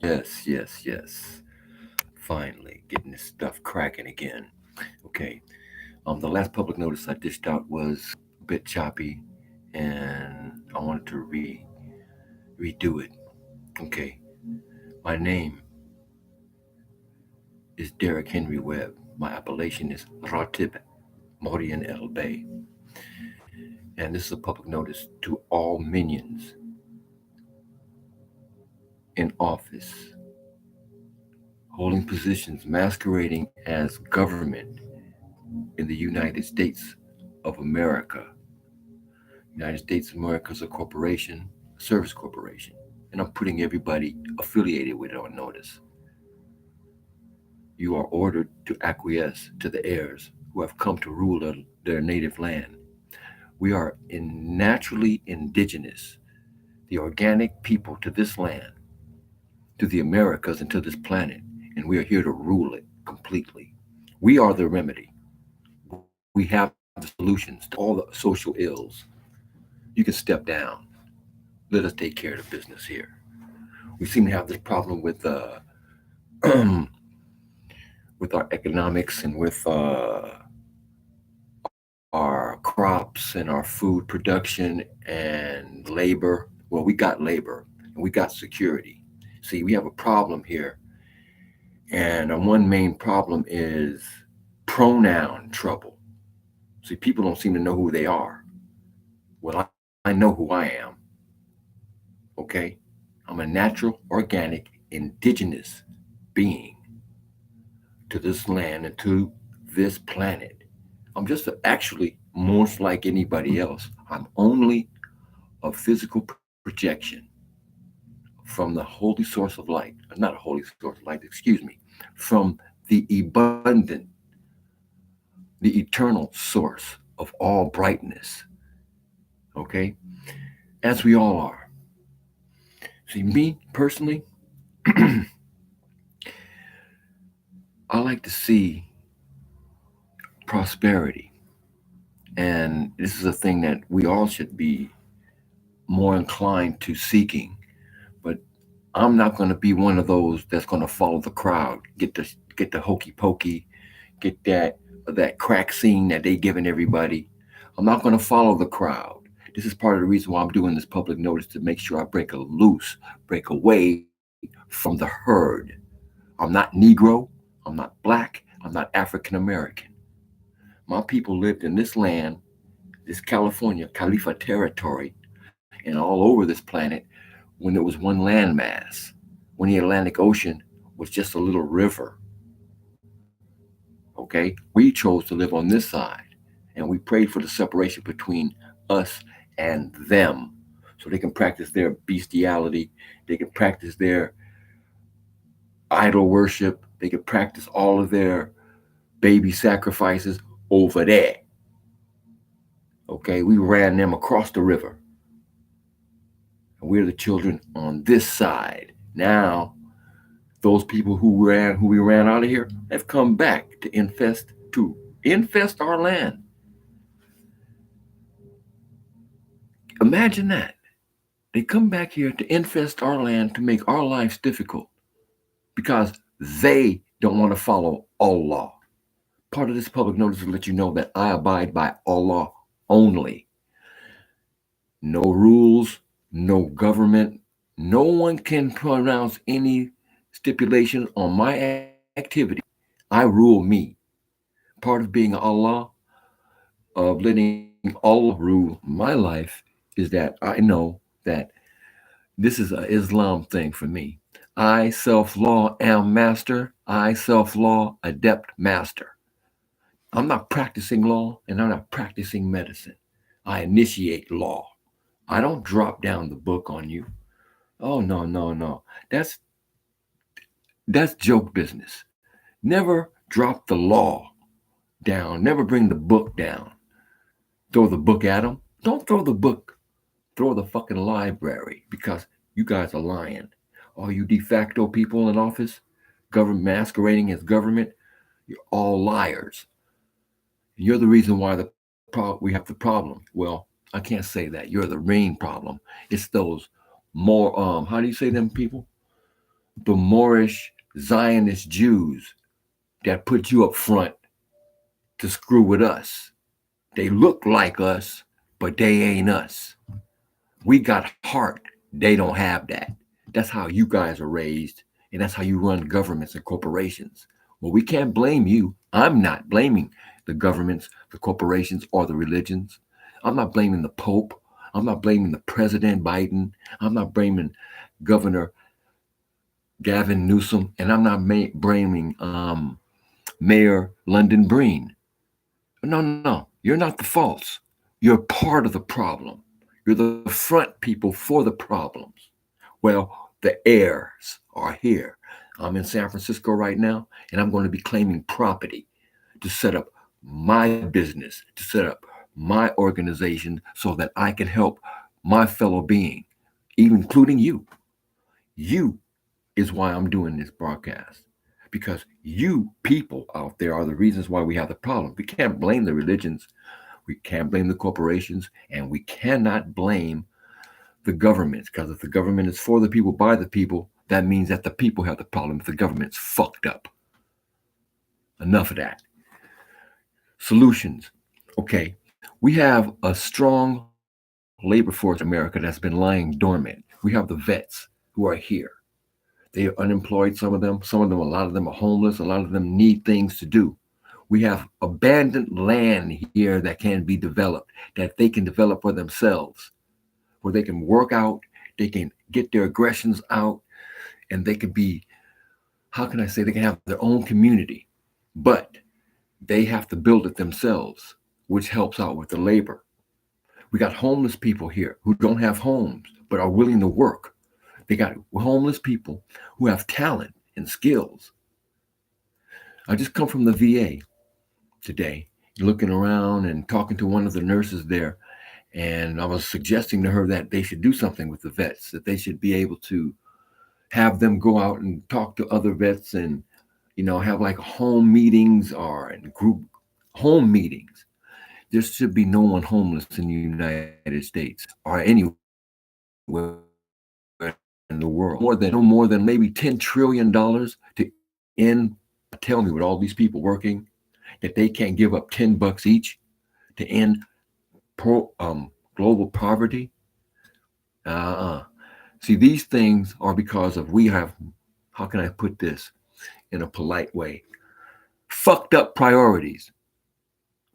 Yes, yes, yes. Finally, getting this stuff cracking again. Okay. The last public notice I dished out was a bit choppy, and I wanted to redo it. Okay. My name is Derek Henry Webb. My appellation is Rautib Morian El Bay. And this is a public notice to all minions in office, holding positions masquerading as government in the United States of America. United States of America is a corporation, a service corporation, and I'm putting everybody affiliated with it on notice. You are ordered to acquiesce to the heirs who have come to rule their native land. We are naturally indigenous, the organic people to this land, to the Americas, and to this planet, and we are here to rule it completely. We are the remedy. We have the solutions to all the social ills. You can step down. Let us take care of the business here. We seem to have this problem with our economics and with our crops and our food production and labor. Well, we got labor and we got security. See, we have a problem here, and one main problem is pronoun trouble. See, people don't seem to know who they are. Well, I know who I am. Okay, I'm a natural, organic, indigenous being to this land and to this planet. I'm just actually most like anybody else. I'm only a physical projection from the holy source of light, not a holy source of light, excuse me, from the abundant, the eternal source of all brightness. Okay, as we all are. See, me personally, I like to see prosperity. And this is a thing that we all should be more inclined to seeking. But I'm not going to be one of those that's going to follow the crowd, get the hokey pokey, get that crack scene that they giving everybody. I'm not going to follow the crowd. This is part of the reason why I'm doing this public notice to make sure I break away from the herd. I'm not Negro, I'm not black, I'm not African American. My people lived in this land, this California, Khalifa territory, and all over this planet when it was one landmass, when the Atlantic Ocean was just a little river. Okay? We chose to live on this side, and we prayed for the separation between us and them so they can practice their bestiality, they can practice their idol worship, they can practice all of their baby sacrifices over there. Okay? We ran them across the river, and we're the children on this side. Now, those people who we ran out of here have come back to infest our land. Imagine that. They come back here to infest our land to make our lives difficult because they don't want to follow Allah. Part of this public notice will let you know that I abide by Allah only. No rules, no government, no one can pronounce any stipulation on my activity. I rule me. Part of being Allah, of letting Allah rule my life, is that I know that this is an Islam thing for me. I self law am master. I self law adept master. I'm not practicing law and I'm not practicing medicine. I initiate law. I don't drop down the book on you. Oh no, no, no. That's joke business. Never drop the law down. Never bring the book down. Throw the book at them. Don't throw the book. Throw the fucking library because you guys are lying. All you de facto people in office, government masquerading as government, you're all liars. You're the reason why we have the problem. Well, I can't say that. You're the main problem. It's those more how do you say them people? the Moorish Zionist Jews that put you up front to screw with us. They look like us, but they ain't us. We got heart. They don't have that. That's how you guys are raised, and that's how you run governments and corporations. Well, we can't blame you. I'm not blaming the governments, the corporations, or the religions. I'm not blaming the Pope. I'm not blaming the President Biden. I'm not blaming Governor Gavin Newsom, and I'm not blaming Mayor London Breen. No, no, you're not the false. You're part of the problem. You're the front people for the problems. Well, the heirs are here. I'm in San Francisco right now, and I'm going to be claiming property to set up my business, to set up my organization so that I can help my fellow being, even including you. You is why I'm doing this broadcast. Because you people out there are the reasons why we have the problem. We can't blame the religions, we can't blame the corporations, and we cannot blame the governments. Because if the government is for the people, by the people, that means that the people have the problem if the government's fucked up. Enough of that. Solutions. Okay, we have a strong labor force in America that's been lying dormant. We have the vets who are here. They are unemployed, some of them, a lot of them are homeless, a lot of them need things to do. We have abandoned land here that can be developed, that they can develop for themselves, where they can work out, they can get their aggressions out, and they can be, how can I say, they can have their own community. But they have to build it themselves, which helps out with the labor. We got homeless people here who don't have homes but are willing to work. They got homeless people who have talent and skills. I just come from the VA today, looking around and talking to one of the nurses there. And I was suggesting to her that they should do something with the vets, that they should be able to have them go out and talk to other vets and, have like home meetings or and group home meetings. There should be no one homeless in the United States or anywhere in the world. No more than maybe $10 trillion to end. Tell me, with all these people working, that they can't give up $10 each to end global poverty. Uh-uh. See, these things are because of we have. How can I put this in a polite way? Fucked up priorities.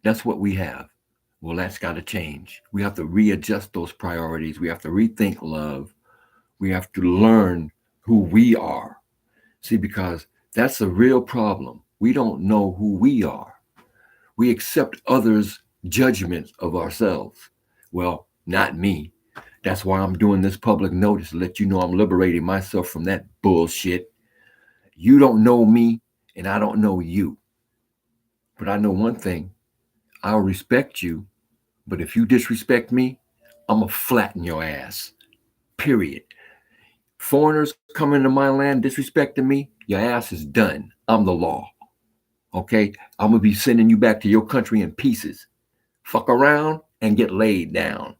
That's what we have. Well, that's got to change. We have to readjust those priorities. We have to rethink love. We have to learn who we are. See, because that's a real problem. We don't know who we are. We accept others' judgments of ourselves. Well, not me. That's why I'm doing this public notice to let you know I'm liberating myself from that bullshit. You don't know me, and I don't know you. But I know one thing, I'll respect you, but if you disrespect me, I'm going to flatten your ass. Period. Foreigners come into my land disrespecting me, your ass is done. I'm the law. Okay? I'm going to be sending you back to your country in pieces. Fuck around and get laid down.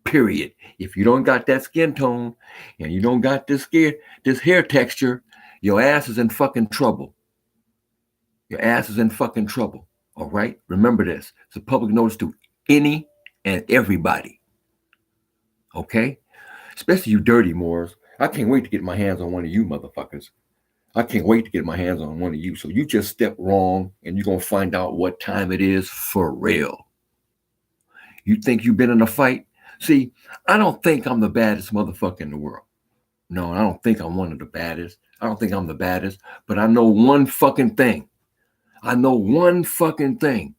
Period. If you don't got that skin tone and you don't got this hair texture, your ass is in fucking trouble. Your ass is in fucking trouble. All right? Remember this. It's a public notice to any and everybody. Okay? Especially you dirty Moors. I can't wait to get my hands on one of you motherfuckers. I can't wait to get my hands on one of you. So you just step wrong and you're going to find out what time it is for real. You think you've been in a fight? See, I don't think I'm the baddest motherfucker in the world. No, I don't think I'm one of the baddest. I don't think I'm the baddest. But I know one fucking thing. I know one fucking thing.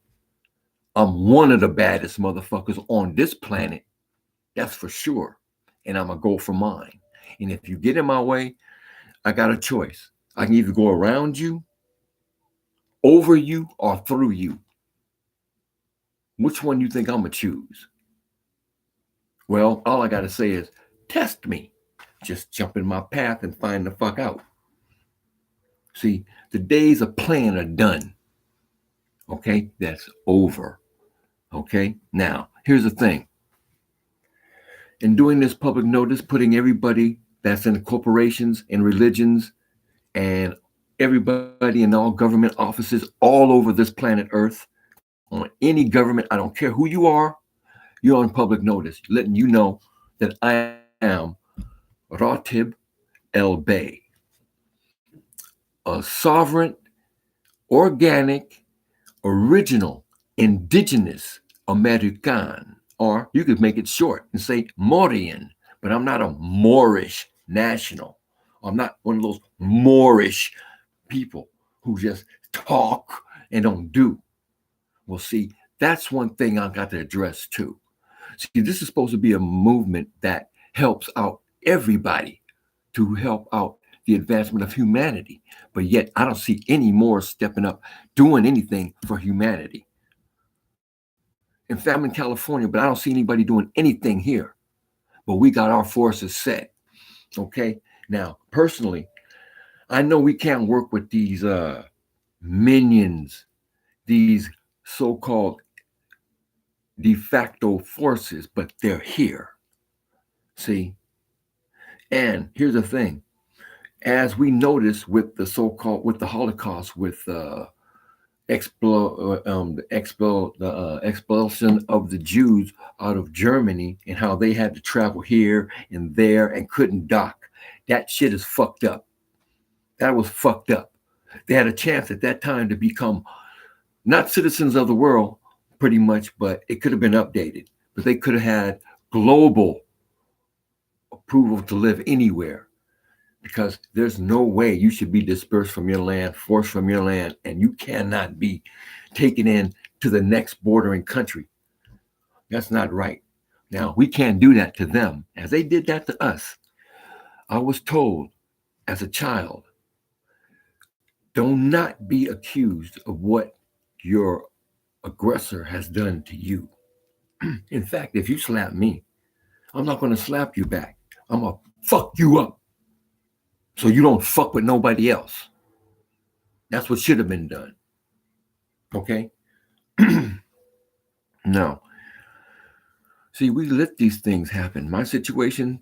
I'm one of the baddest motherfuckers on this planet. That's for sure. And I'm going to go for mine. And if you get in my way, I got a choice. I can either go around you, over you, or through you. Which one you think I'm going to choose? Well, all I got to say is test me. Just jump in my path and find the fuck out. See, the days of playing are done. Okay? That's over. Okay? Now, here's the thing. In doing this public notice, putting everybody that's in corporations and religions and everybody in all government offices all over this planet Earth, on any government, I don't care who you are, you're on public notice, letting you know that I am rautib el Bey, a sovereign, organic, original, indigenous American, or you could make it short and say Morian, but I'm not a Moorish national. I'm not one of those Moorish people who just talk and don't do. Well, see, that's one thing I got to address too. See, this is supposed to be a movement that helps out everybody to help out the advancement of humanity. But yet, I don't see any more stepping up, doing anything for humanity. In fact, I'm in California, but I don't see anybody doing anything here. But we got our forces set. Okay. Now, personally, I know we can't work with these minions, these so-called de facto forces, but they're here. See? And here's the thing. As we notice with the so-called with the Holocaust, with the expulsion of the Jews out of Germany and how they had to travel here and there and couldn't dock. That shit is fucked up. That was fucked up. They had a chance at that time to become not citizens of the world, pretty much, but it could have been updated. But they could have had global approval to live anywhere because there's no way you should be dispersed from your land, forced from your land, and you cannot be taken in to the next bordering country. That's not right. Now, we can't do that to them as they did that to us. I was told as a child, do not be accused of what your aggressor has done to you. In fact, if you slap me, I'm not going to slap you back. I'm going to fuck you up so you don't fuck with nobody else. That's what should have been done. Okay? Now, see, we let these things happen. My situation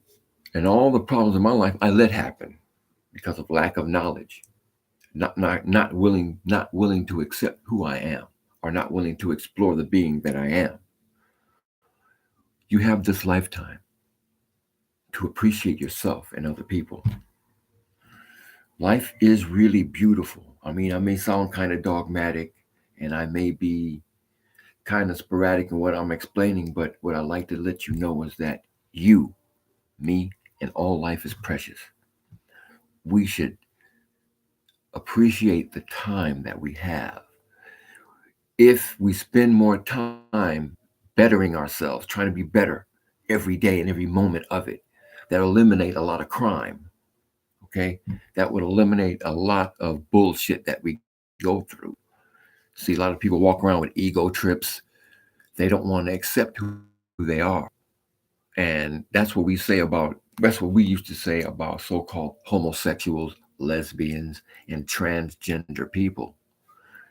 and all the problems in my life, I let happen because of lack of knowledge, not willing to accept who I am, or not willing to explore the being that I am. You have this lifetime to appreciate yourself and other people. Life is really beautiful. I mean, I may sound kind of dogmatic and I may be kind of sporadic in what I'm explaining, but what I like to let you know is that you, me, and all life is precious. We should appreciate the time that we have. If we spend more time bettering ourselves, trying to be better every day and every moment of it, that eliminate a lot of crime. Okay, that would eliminate a lot of bullshit that we go through. See, a lot of people walk around with ego trips. They don't want to accept who they are. And that's what we used to say about so-called homosexuals, lesbians, and transgender people.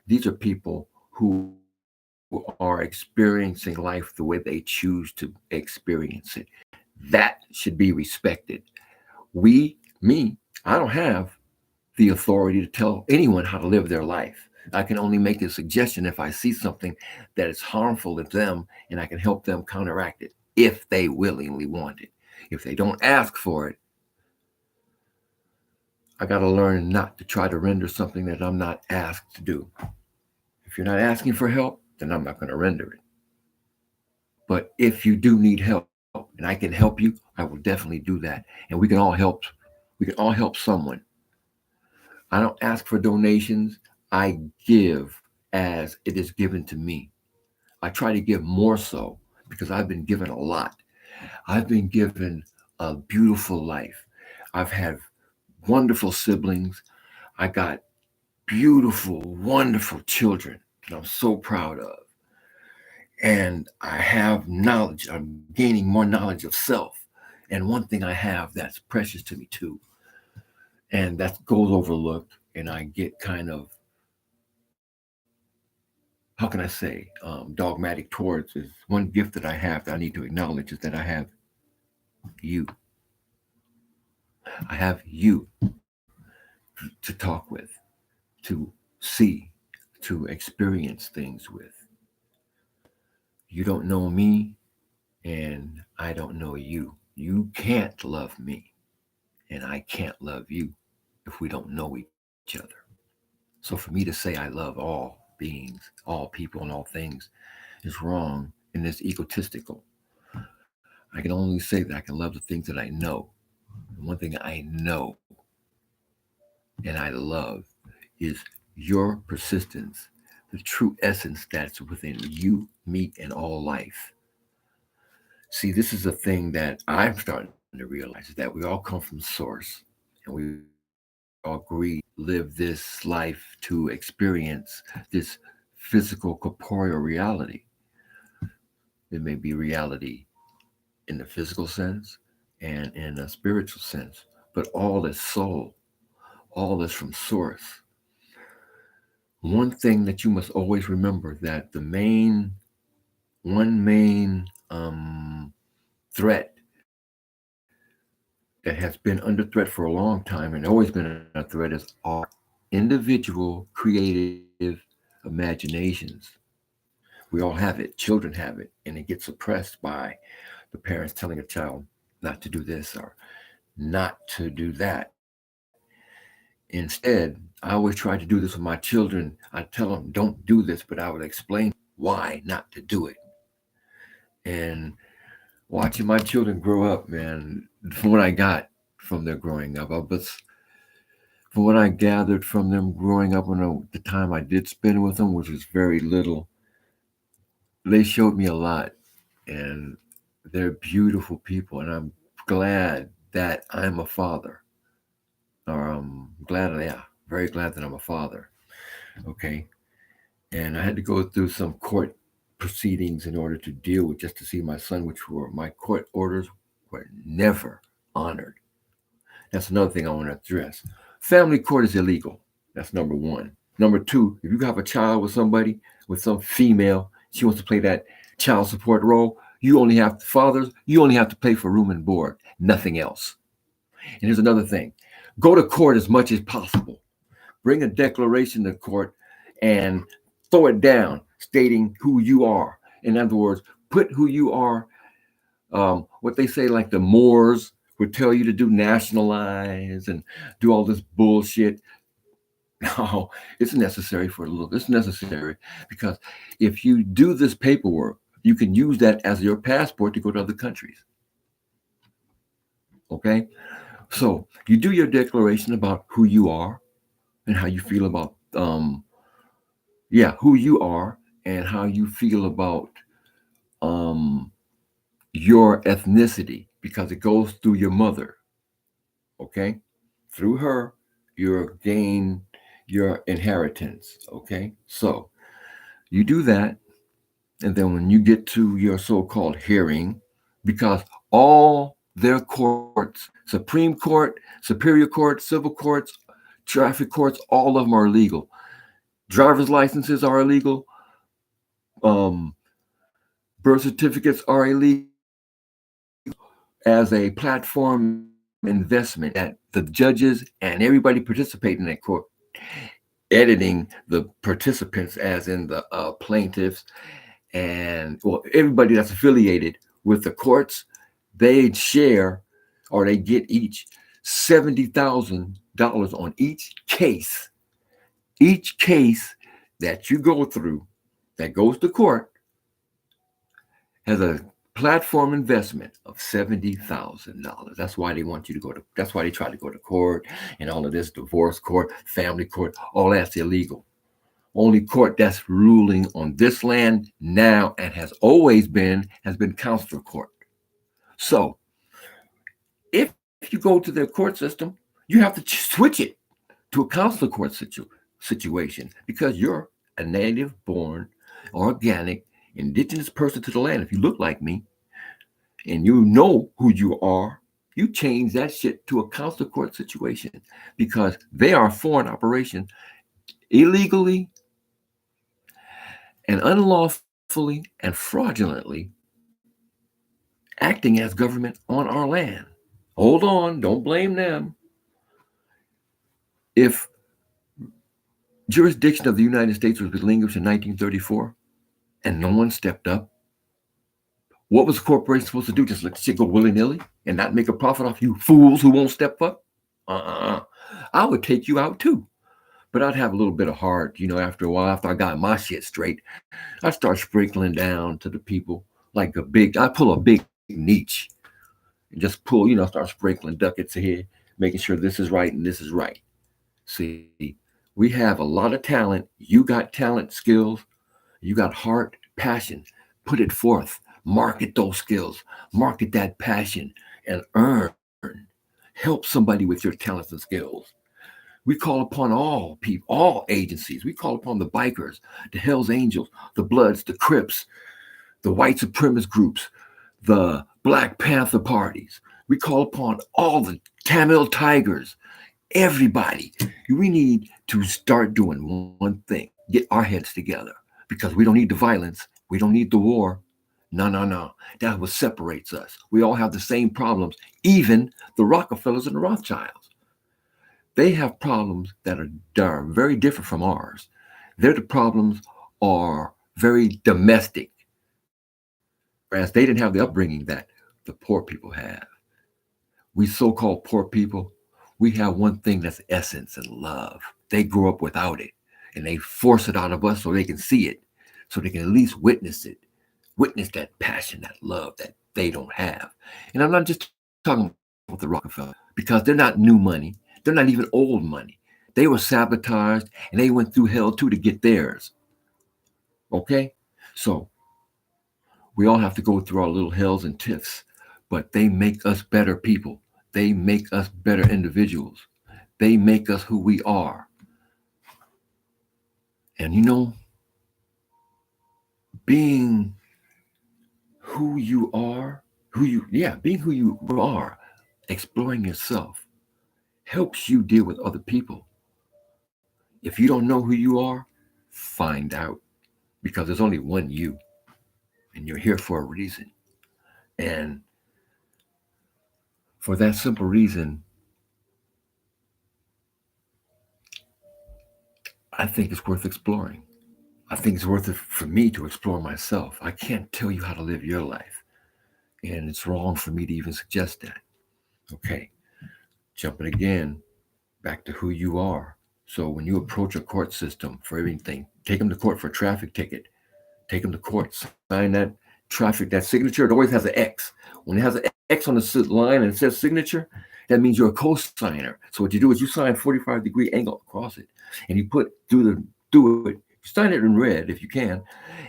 These are people who are experiencing life the way they choose to experience it. That should be respected. Me, I don't have the authority to tell anyone how to live their life. I can only make a suggestion if I see something that is harmful to them and I can help them counteract it if they willingly want it. If they don't ask for it, I got to learn not to try to render something that I'm not asked to do. If you're not asking for help, then I'm not going to render it. But if you do need help and I can help you, I will definitely do that. And we can all help someone. I don't ask for donations. I give as it is given to me. I try to give more so because I've been given a lot. I've been given a beautiful life. I've had wonderful siblings. I got beautiful, wonderful children that I'm so proud of. And I have knowledge. I'm gaining more knowledge of self. And one thing I have that's precious to me too, and that goes overlooked, and I get kind of, how can I say, dogmatic towards, is one gift that I have that I need to acknowledge is that I have you. I have you. to talk with, to see, to experience things with. You don't know me, and I don't know you. You can't love me, and I can't love you if we don't know each other. So for me to say I love all beings, all people, and all things is wrong and it's egotistical. I can only say that I can love the things that I know. And one thing I know and I love is your persistence, the true essence that's within you, me, and all life. See, this is a thing that I'm starting to realize is that we all come from source and we all agree live this life to experience this physical corporeal reality. It may be reality in the physical sense and in a spiritual sense, but all is soul, all is from source. One thing that you must always remember that one main threat that has been under threat for a long time and always been a threat is our individual creative imaginations. We all have it, children have it, and it gets suppressed by the parents telling a child not to do this or not to do that. Instead, I always try to do this with my children. I tell them, don't do this, but I would explain why not to do it. And watching my children grow up, man, from what I got from their growing up, from what I gathered from them growing up when the time I did spend with them, which was very little, they showed me a lot. And they're beautiful people. And I'm glad that I'm a father. Or I'm glad, yeah, very glad that I'm a father. Okay. And I had to go through some court proceedings in order to deal with just to see my son, which were my court orders were never honored. That's another thing I want to address. Family court is illegal. That's number one. Number two, if you have a child with somebody, with some female, she wants to play that child support role, you only have to pay for room and board, nothing else. And here's another thing, go to court as much as possible. Bring a declaration to court and throw it down stating who you are. In other words, put who you are, what they say, like the Moors would tell you to do, nationalize and do all this bullshit. No, it's necessary for a little. It's necessary because if you do this paperwork, you can use that as your passport to go to other countries. Okay, so you do your declaration about who you are and how you feel about yeah, who you are and how you feel about um your ethnicity because it goes through your mother. Okay, through her you gain your inheritance. Okay, so you do that. And then when you get to your so called hearing, because all their courts, Supreme Court, Superior Court, civil courts, traffic courts, all of them are illegal. Driver's licenses are illegal. Um, birth certificates are illegal as a platform investment that the judges and everybody participating in that court, editing the participants, as in the plaintiffs, and well, everybody that's affiliated with the courts, they share or they get each $70,000 on each case. Each case that you go through that goes to court has a platform investment of $70,000. That's why they want you to go to. That's why they try to go to court and all of this divorce court, family court. All that's illegal. Only court that's ruling on this land now and has been counselor court. So if you go to their court system, you have to switch it to a counselor court situation because you're a native born, organic, indigenous person to the land. If you look like me and you know who you are, you change that shit to a counselor court situation because they are a foreign operation illegally and unlawfully and fraudulently acting as government on our land. Hold on, don't blame them. If jurisdiction of the United States was relinquished in 1934 and no one stepped up, what was the corporation supposed to do? Just let shit go willy nilly and not make a profit off you fools who won't step up? Uh-uh. I would take you out too. But I'd have a little bit of heart, after a while, after I got my shit straight. I start sprinkling down to the people like I pull a big niche and just pull, start sprinkling ducats here, making sure this is right and this is right. See, we have a lot of talent. You got talent, skills, you got heart, passion. Put it forth. Market those skills, market that passion, and earn. Help somebody with your talents and skills. We call upon all people, all agencies. We call upon the bikers, the Hells Angels, the Bloods, the Crips, the white supremacist groups, the Black Panther parties. We call upon all the Tamil Tigers, everybody. We need to start doing one thing, get our heads together, because we don't need the violence. We don't need the war. No, no, no. That's what separates us. We all have the same problems, even the Rockefellers and the Rothschilds. They have problems that are very different from ours. Their problems are very domestic, whereas they didn't have the upbringing that the poor people have. We so called poor people, we have one thing that's essence and love. They grew up without it and they force it out of us so they can see it, so they can at least witness it, witness that passion, that love that they don't have. And I'm not just talking about the Rockefeller because they're not new money, they're not even old money. They were sabotaged and they went through hell too to get theirs. Okay? So we all have to go through our little hells and tiffs, but they make us better people. They make us better individuals. They make us who we are. And being who you are, being who you are, exploring yourself helps you deal with other people. If you don't know who you are, find out because there's only one you and you're here for a reason. And for that simple reason, I think it's worth exploring. I think it's worth it for me to explore myself. I can't tell you how to live your life. And it's wrong for me to even suggest that. Okay, jumping again back to who you are. So when you approach a court system for everything, take them to court for a traffic ticket, take them to court, sign that that signature. It always has an X. When it has an X on the line and it says signature, that means you're a co-signer. So what you do is you sign 45-degree angle across it, and you put do it. You sign it in red if you can,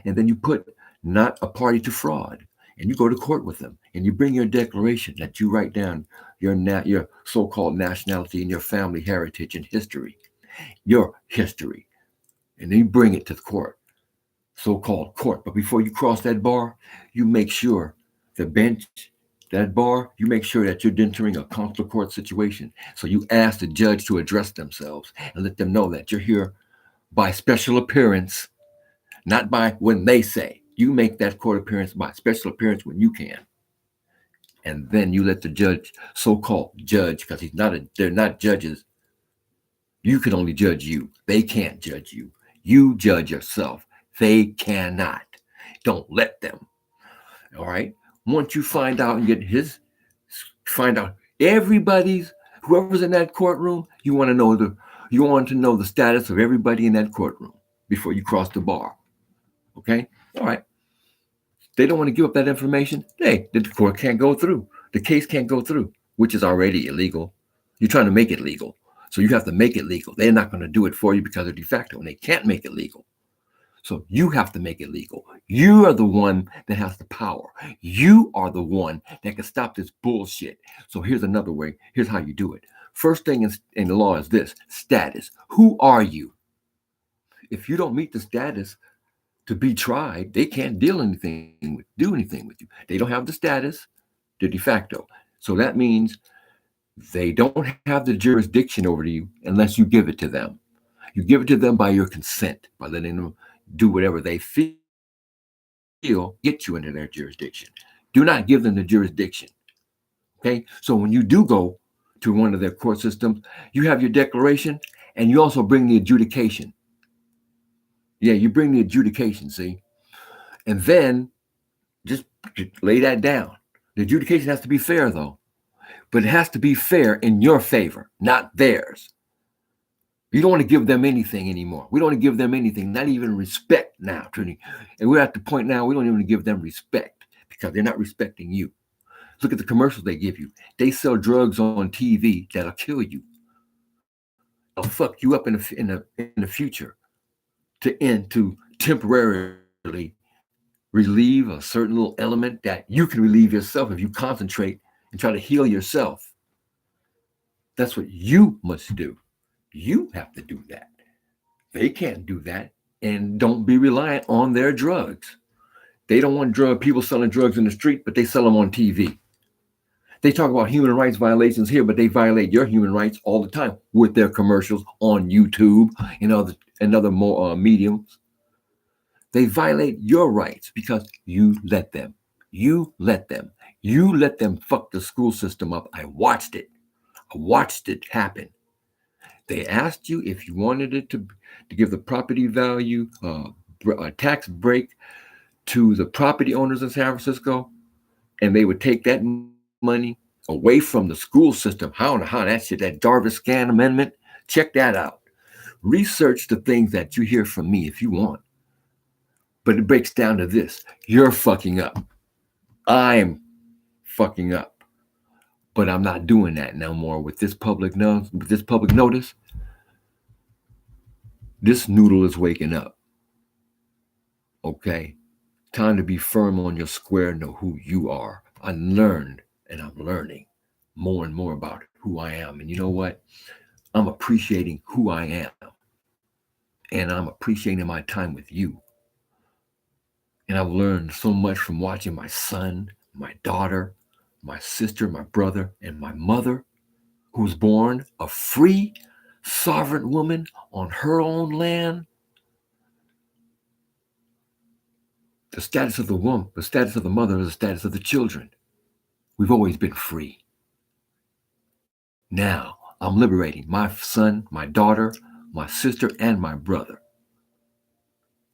and then you put not a party to fraud, and you go to court with them, and you bring your declaration that you write down your so-called nationality and your family heritage and history, your history, and then you bring it to the court, so-called court. But before you cross that bar, you make sure the bench, that bar, you make sure that you're entering a consular court situation. So you ask the judge to address themselves and let them know that you're here by special appearance, not by when they say. You make that court appearance by special appearance when you can. And then you let the judge, so-called judge, because they're not judges. You can only judge you. They can't judge you. You judge yourself. They cannot. Don't let them. All right. Once you find out and find out whoever's in that courtroom, you want to know the status of everybody in that courtroom before you cross the bar. Okay. All right. They don't want to give up that information. Hey, the court can't go through. The case can't go through, which is already illegal. You're trying to make it legal. So you have to make it legal. They're not going to do it for you because of de facto, and they can't make it legal. So you have to make it legal. You are the one that has the power. You are the one that can stop this bullshit. So here's another way. Here's how you do it. First thing in the law is this: status. Who are you? If you don't meet the status to be tried, they can't do anything with you. They don't have the status, the de facto. So that means they don't have the jurisdiction over you unless you give it to them. You give it to them by your consent, by letting them do whatever they feel get you into their jurisdiction. Do not give them the jurisdiction. Okay? So when you do go to one of their court systems, you have your declaration And you also bring the adjudication. Yeah, you bring the adjudication, see? And then just lay that down. The adjudication has to be fair, though, but it has to be fair in your favor, not theirs. You don't want to give them anything anymore. We don't want to give them anything, not even respect now, Trini. And we're at the point now we don't even give them respect because they're not respecting you. Look at the commercials they give you. They sell drugs on TV that'll kill you. That'll fuck you up in the future to temporarily relieve a certain little element that you can relieve yourself if you concentrate and try to heal yourself. That's what you must do. You have to do that. They can't do that. And don't be reliant on their drugs. They don't want people selling drugs in the street, but they sell them on TV. They talk about human rights violations here, but they violate your human rights all the time with their commercials on YouTube and other more mediums. They violate your rights because you let them. You let them. You let them fuck the school system up. I watched it. I watched it happen. They asked you if you wanted it to give the property value a tax break to the property owners in San Francisco, and they would take that money away from the school system. I don't know how that shit, that Darvis Scan Amendment, check that out. Research the things that you hear from me if you want. But it breaks down to this. You're fucking up. I'm fucking up. But I'm not doing that no more with this public notice. This noodle is waking up. Okay? Time to be firm on your square, know who you are. I learned and I'm learning more and more about who I am. And you know what? I'm appreciating who I am. And I'm appreciating my time with you. And I've learned so much from watching my son, my daughter, my sister, my brother, and my mother, who was born a free, sovereign woman on her own land. The status of the woman, the status of the mother is the status of the children. We've always been free. Now I'm liberating my son, my daughter, my sister, and my brother.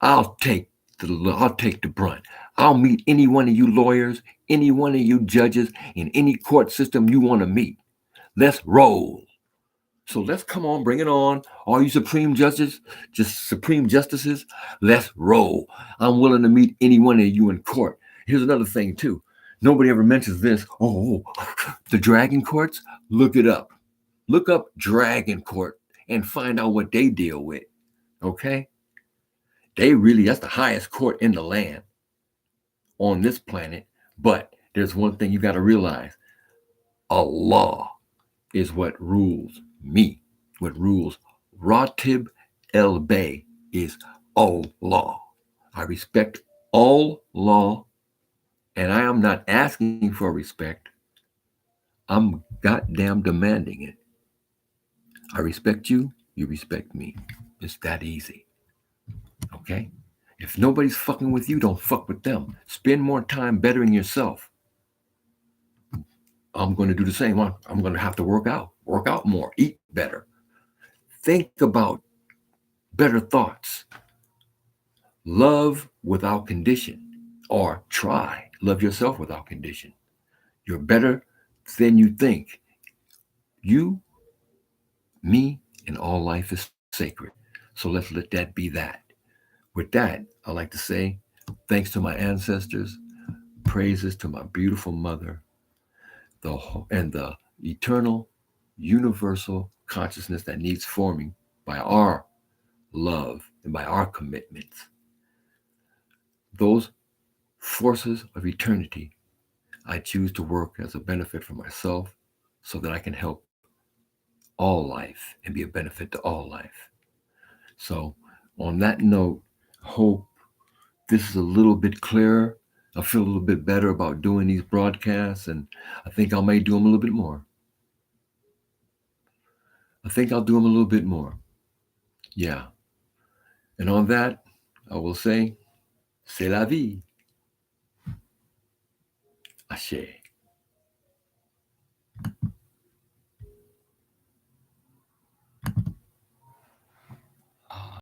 I'll take the brunt. I'll meet any one of you lawyers, any one of you judges in any court system you want to meet. Let's roll. So let's come on, bring it on. All you supreme justices, let's roll. I'm willing to meet any one of you in court. Here's another thing too. Nobody ever mentions this. Oh, the dragon courts, look it up. Look up dragon court and find out what they deal with. Okay? That's the highest court in the land on this planet. But there's one thing you got to realize. Allah is what rules me. What rules Rautib El Bay is Allah. I respect all law, and I am not asking for respect. I'm goddamn demanding it. I respect you, you respect me. It's that easy. Okay? If nobody's fucking with you, don't fuck with them. Spend more time bettering yourself. I'm going to do the same. I'm going to have to work out more, eat better. Think about better thoughts. Love without condition, or try love yourself without condition. You're better than you think. You, me, and all life is sacred. So let's let that be that. With that, I like to say thanks to my ancestors, praises to my beautiful mother, and the eternal, universal consciousness that needs forming by our love and by our commitments. Those forces of eternity, I choose to work as a benefit for myself so that I can help all life and be a benefit to all life. So, on that note, hope this is a little bit clearer. I feel a little bit better about doing these broadcasts, and I think I may do them a little bit more. I think I'll do them a little bit more. Yeah. And on that, I will say, c'est la vie. Ashe.